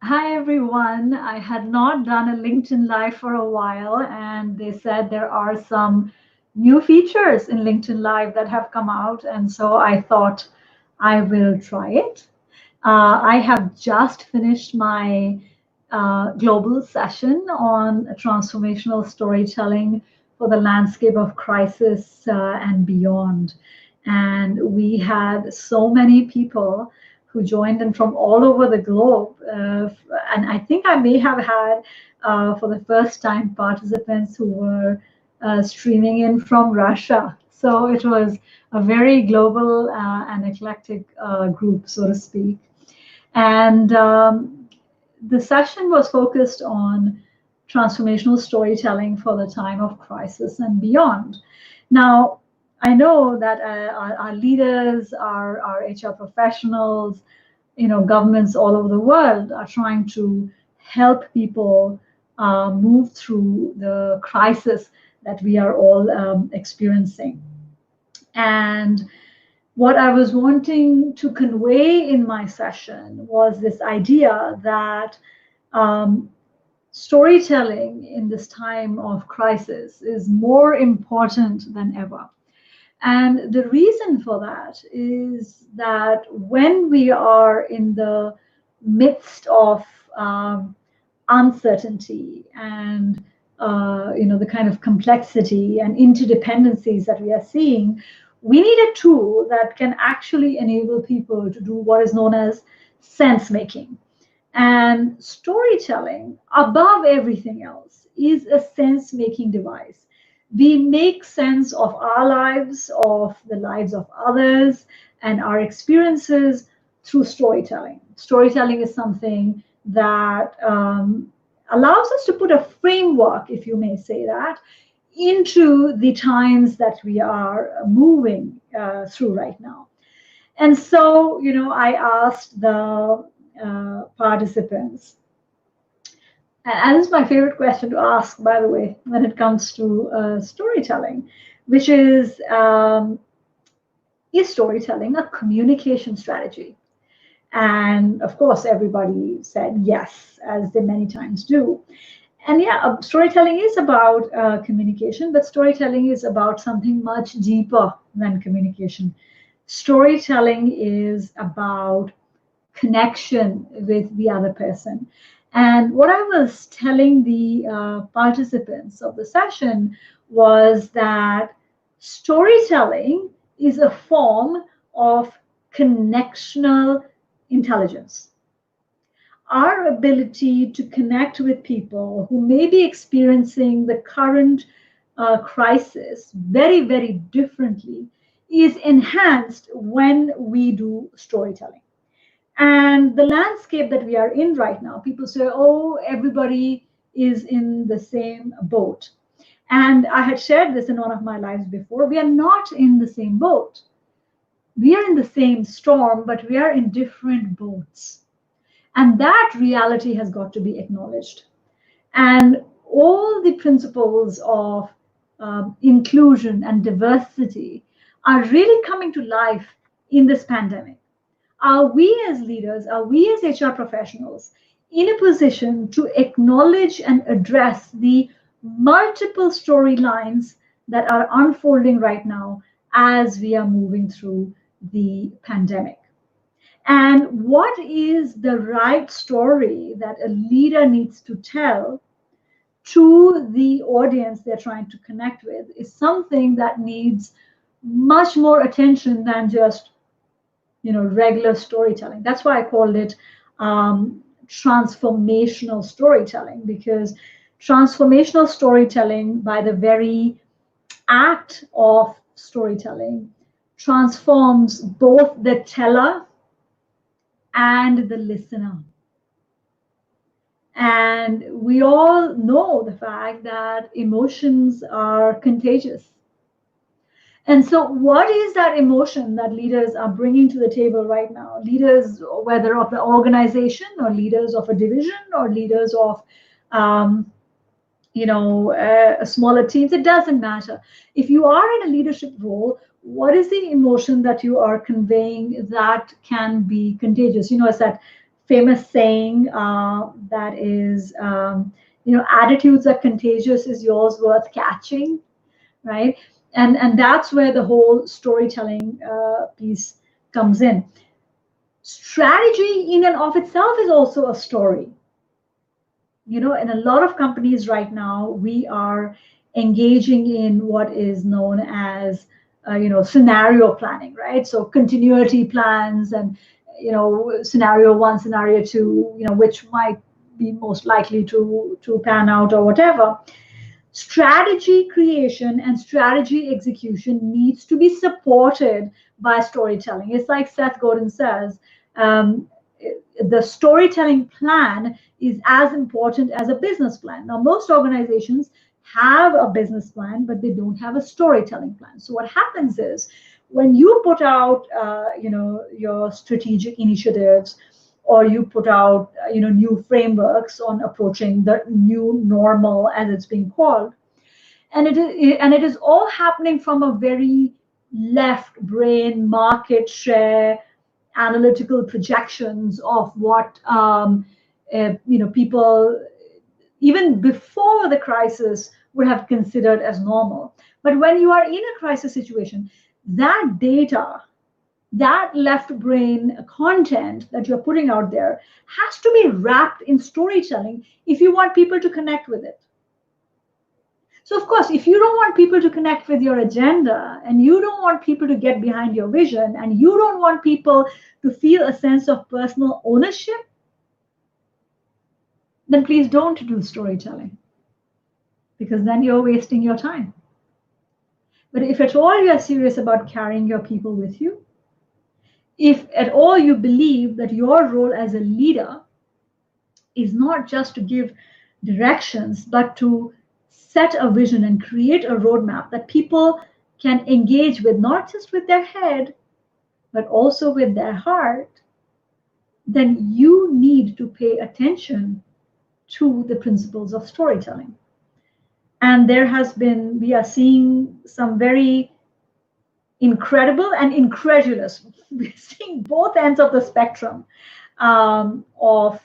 Hi everyone. I had not done a LinkedIn Live for a while, and they said there are some new features in LinkedIn Live that have come out, and so I thought I will try it. I have just finished my global session on transformational storytelling for the landscape of crisis and beyond. And we had so many people who joined in from all over the globe. And I think I may have had, for the first time, participants who were streaming in from Russia. So it was a very global and eclectic group, so to speak. And the session was focused on transformational storytelling for the time of crisis and beyond. Now, I know that our leaders, our HR professionals, governments all over the world are trying to help people move through the crisis that we are all experiencing. And what I was wanting to convey in my session was this idea that um, storytelling in this time of crisis is more important than ever. And the reason for that is that when we are in the midst of uncertainty and the kind of complexity and interdependencies that we are seeing, we need a tool that can actually enable people to do what is known as sense making. And storytelling, above everything else, is a sense making device. We make sense of our lives, of the lives of others, and our experiences through storytelling. Storytelling is something that allows us to put a framework, if you may say that, into the times that we are moving through right now. And so, I asked the participants, and this is my favorite question to ask, by the way, when it comes to storytelling, which is storytelling a communication strategy? And of course, everybody said yes, as they many times do. And yeah, storytelling is about communication, but storytelling is about something much deeper than communication. Storytelling is about connection with the other person. And what I was telling the participants of the session was that storytelling is a form of connectional intelligence. Our ability to connect with people who may be experiencing the current crisis very, very differently is enhanced when we do storytelling. And the landscape that we are in right now, people say, oh, everybody is in the same boat. And I had shared this in one of my lives before. We are not in the same boat. We are in the same storm, but we are in different boats. And that reality has got to be acknowledged. And all the principles of inclusion and diversity are really coming to life in this pandemic. Are we as leaders, are we as HR professionals in a position to acknowledge and address the multiple storylines that are unfolding right now as we are moving through the pandemic? And what is the right story that a leader needs to tell to the audience they're trying to connect with is something that needs much more attention than just regular storytelling. That's why I called it transformational storytelling, because transformational storytelling, by the very act of storytelling, transforms both the teller and the listener. And we all know the fact that emotions are contagious. And so, what is that emotion that leaders are bringing to the table right now? Leaders, whether of the organization or leaders of a division or leaders of, smaller teams, it doesn't matter. If you are in a leadership role, what is the emotion that you are conveying that can be contagious? It's that famous saying that is, attitudes are contagious, is yours worth catching, right? And that's where the whole storytelling piece comes in. Strategy in and of itself is also a story. In a lot of companies right now, we are engaging in what is known as, scenario planning, right? So continuity plans and, scenario one, scenario two, which might be most likely to pan out or whatever. Strategy creation and strategy execution needs to be supported by storytelling. It's like Seth Godin says, um, the storytelling plan is as important as a business plan. Now, most organizations have a business plan, but they don't have a storytelling plan. So what happens is when you put out, your strategic initiatives, or you put out, new frameworks on approaching the new normal, as it's being called, and it is all happening from a very left brain market share analytical projections of what people even before the crisis would have considered as normal. But when you are in a crisis situation, that data, that left brain content that you're putting out there has to be wrapped in storytelling if you want people to connect with it. So, of course, if you don't want people to connect with your agenda, and you don't want people to get behind your vision, and you don't want people to feel a sense of personal ownership, then please don't do storytelling, because then you're wasting your time. But if at all you are serious about carrying your people with you, if at all you believe that your role as a leader is not just to give directions, but to set a vision and create a roadmap that people can engage with, not just with their head, but also with their heart, then you need to pay attention to the principles of storytelling. And we are seeing some very incredible and incredulous, we're seeing both ends of the spectrum of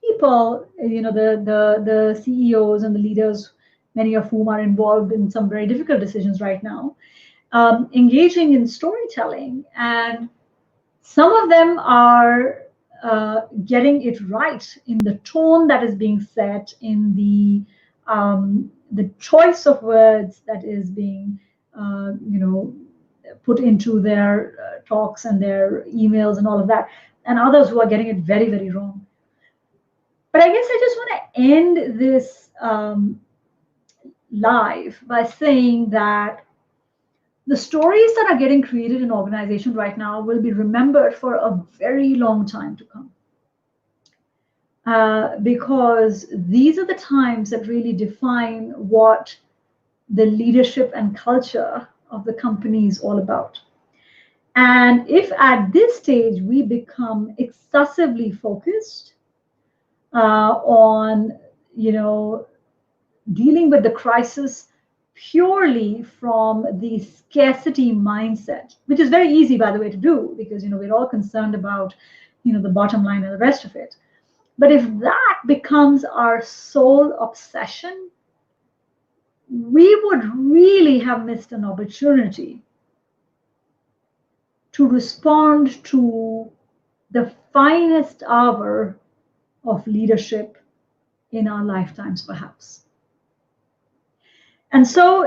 people, the CEOs and the leaders, many of whom are involved in some very difficult decisions right now, engaging in storytelling. And some of them are getting it right in the tone that is being set, in the choice of words that is being, put into their talks and their emails and all of that, and others who are getting it very, very wrong. But I guess I just want to end this live by saying that the stories that are getting created in organizations right now will be remembered for a very long time to come. Because these are the times that really define what the leadership and culture of the company is all about. And if at this stage we become excessively focused on, dealing with the crisis purely from the scarcity mindset, which is very easy, by the way, to do, because we're all concerned about the bottom line and the rest of it. But if that becomes our sole obsession, we would really have missed an opportunity to respond to the finest hour of leadership in our lifetimes, perhaps. And so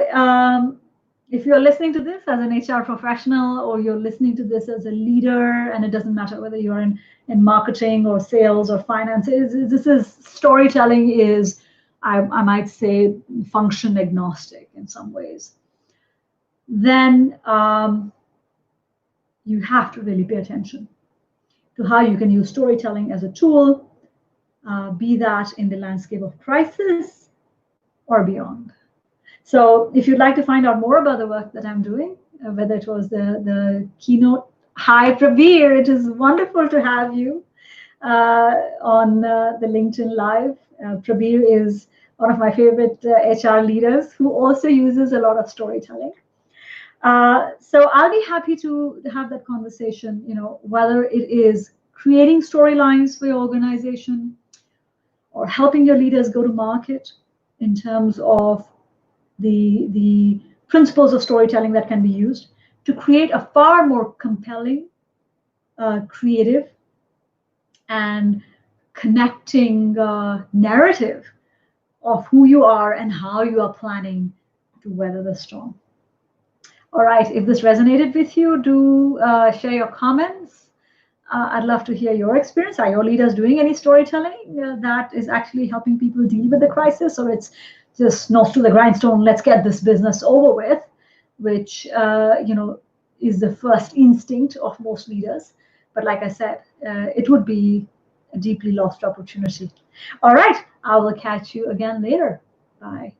if you're listening to this as an HR professional, or you're listening to this as a leader, and it doesn't matter whether you're in marketing or sales or finance, storytelling is, I might say, function agnostic in some ways, then you have to really pay attention to how you can use storytelling as a tool, be that in the landscape of crisis or beyond. So if you'd like to find out more about the work that I'm doing, whether it was the keynote, hi Prabir, it is wonderful to have you on the LinkedIn Live. Prabir is one of my favorite HR leaders who also uses a lot of storytelling. So I'll be happy to have that conversation, whether it is creating storylines for your organization, or helping your leaders go to market in terms of the principles of storytelling that can be used to create a far more compelling, creative, and connecting narrative of who you are and how you are planning to weather the storm. All right, if this resonated with you, do share your comments. I'd love to hear your experience. Are your leaders doing any storytelling that is actually helping people deal with the crisis, or it's just nose to the grindstone, let's get this business over with, which is the first instinct of most leaders. But like I said, it would be a deeply lost opportunity. All right, I will catch you again later. Bye.